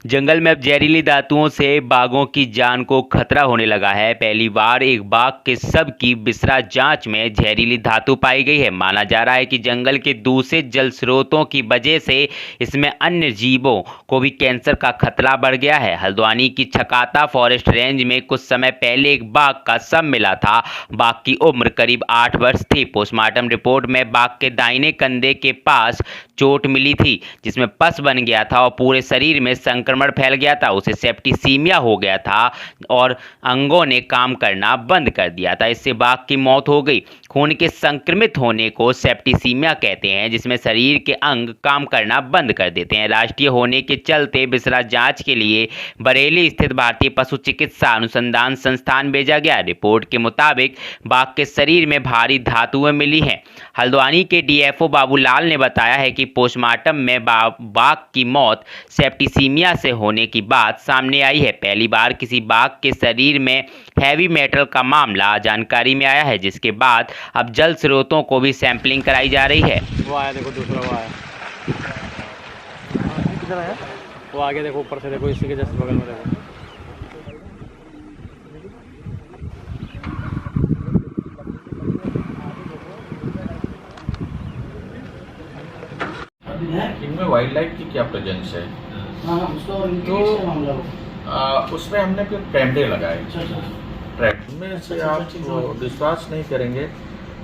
जंगल में अब जहरीली धातुओं से बाघों की जान को खतरा होने लगा है। पहली बार एक बाघ के शव की बिसरा जांच में जहरीली धातु पाई गई है। माना जा रहा है कि जंगल के दूषित जल स्रोतों की वजह से इसमें अन्य जीवों को भी कैंसर का खतरा बढ़ गया है। हल्द्वानी की छकाता फॉरेस्ट रेंज में कुछ समय पहले एक बाघ का शव मिला था। बाघ की उम्र करीब 8 वर्ष थी। पोस्टमार्टम रिपोर्ट में बाघ के दाहिने कंधे के पास चोट मिली थी, जिसमें पस बन गया था और पूरे शरीर में संक्रमण फैल गया था। उसे सेप्टिसीमिया हो गया था और अंगों ने काम करना बंद कर दिया था। इससे बाघ की मौत हो गई। खून के संक्रमित होने को सेप्टिसीमिया कहते हैं, जिसमें शरीर के अंग काम करना बंद कर देते हैं। राष्ट्रीय होने के चलते बिसरा जांच के लिए बरेली स्थित भारतीय पशु चिकित्सा अनुसंधान संस्थान भेजा गया। रिपोर्ट के मुताबिक बाघ के शरीर में भारी धातुएं मिली हैं। हल्द्वानी के डीएफओ बाबूलाल ने बताया है कि पोस्टमार्टम में बाघ की मौत सेप्टिसीमिया से होने की बात सामने आई है। पहली बार किसी बाघ के शरीर में हैवी मेटल का मामला जानकारी में आया है, जिसके बाद अब जल स्रोतों को भी सैंपलिंग कराई जा रही है। वो आया, देखो दूसरा वो आया, किधर आया? वो आगे देखो, ऊपर से देखो, इसी के जस्ट बगल में देखो। इनमें वाइल्ड लाइफ की क्या प्रेजेंस है? तो उसमें हमने फिर कैमरे लगाए। ट्रैप में से आप विश्वास नहीं करेंगे,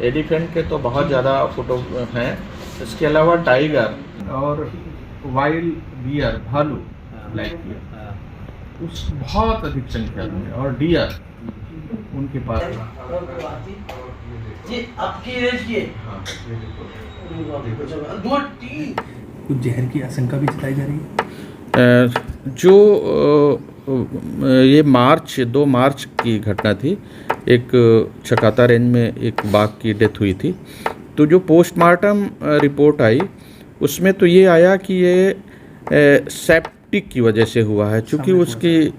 एलिफेंट के तो बहुत ज़्यादा फोटो हैं। इसके अलावा टाइगर और वाइल्ड बियर, भालू, ब्लैक बियर, उस बहुत अधिक संख्या में, और डियर उनके पास। कुछ जहर की आशंका भी जताई जा रही है। ये 2 मार्च की घटना थी। एक छकाता रेंज में एक बाघ की डेथ हुई थी। तो जो पोस्टमार्टम रिपोर्ट आई उसमें तो ये आया कि ये सेप्टिक की वजह से हुआ है, चूँकि उसकी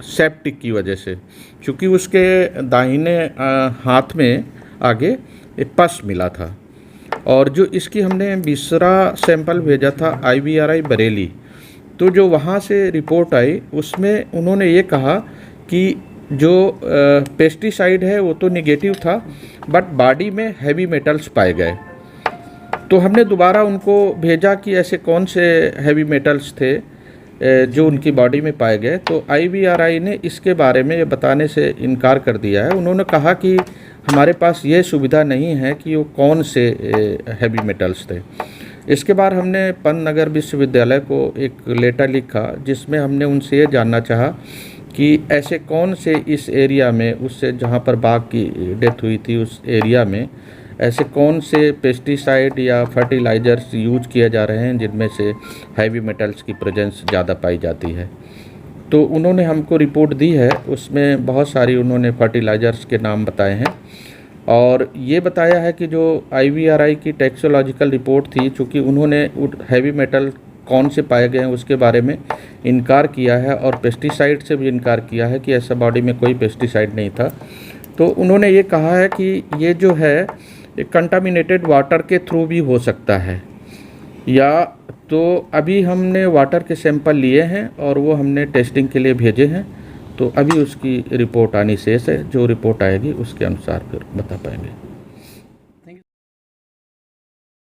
सेप्टिक की वजह से, चूँकि उसके दाहिने हाथ में आगे पस मिला था। और जो इसकी हमने बिसरा सैंपल भेजा था IVRI बरेली, तो जो वहाँ से रिपोर्ट आई उसमें उन्होंने ये कहा कि जो पेस्टिसाइड है वो तो निगेटिव था, बट बॉडी में हैवी मेटल्स पाए गए। तो हमने दोबारा उनको भेजा कि ऐसे कौन से हैवी मेटल्स थे जो उनकी बॉडी में पाए गए। तो IVRI ने इसके बारे में ये बताने से इनकार कर दिया है। उन्होंने कहा कि हमारे पास ये सुविधा नहीं है कि वो कौन से हैवी मेटल्स थे। इसके बाद हमने पंतनगर विश्वविद्यालय को एक लेटर लिखा, जिसमें हमने उनसे ये जानना चाहा कि ऐसे कौन से इस एरिया में, उससे जहाँ पर बाघ की डेथ हुई थी उस एरिया में, ऐसे कौन से पेस्टिसाइड या फर्टिलाइजर्स यूज किए जा रहे हैं जिनमें से हैवी मेटल्स की प्रेजेंस ज़्यादा पाई जाती है। तो उन्होंने हमको रिपोर्ट दी है, उसमें बहुत सारी उन्होंने फर्टिलाइजर्स के नाम बताए हैं और ये बताया है कि जो IVRI की टैक्सोलॉजिकल रिपोर्ट थी, चूँकि उन्होंने हैवी मेटल कौन से पाए गए हैं उसके बारे में इनकार किया है और पेस्टिसाइड से भी इनकार किया है कि ऐसा बॉडी में कोई पेस्टिसाइड नहीं था। तो उन्होंने ये कहा है कि ये जो है एक कंटामिनेटेड वाटर के थ्रू भी हो सकता है, या तो अभी हमने वाटर के सैंपल लिए हैं और वो हमने टेस्टिंग के लिए भेजे हैं। तो अभी उसकी रिपोर्ट आनी शेष है। जो रिपोर्ट आएगी उसके अनुसार फिर बता पाएंगे।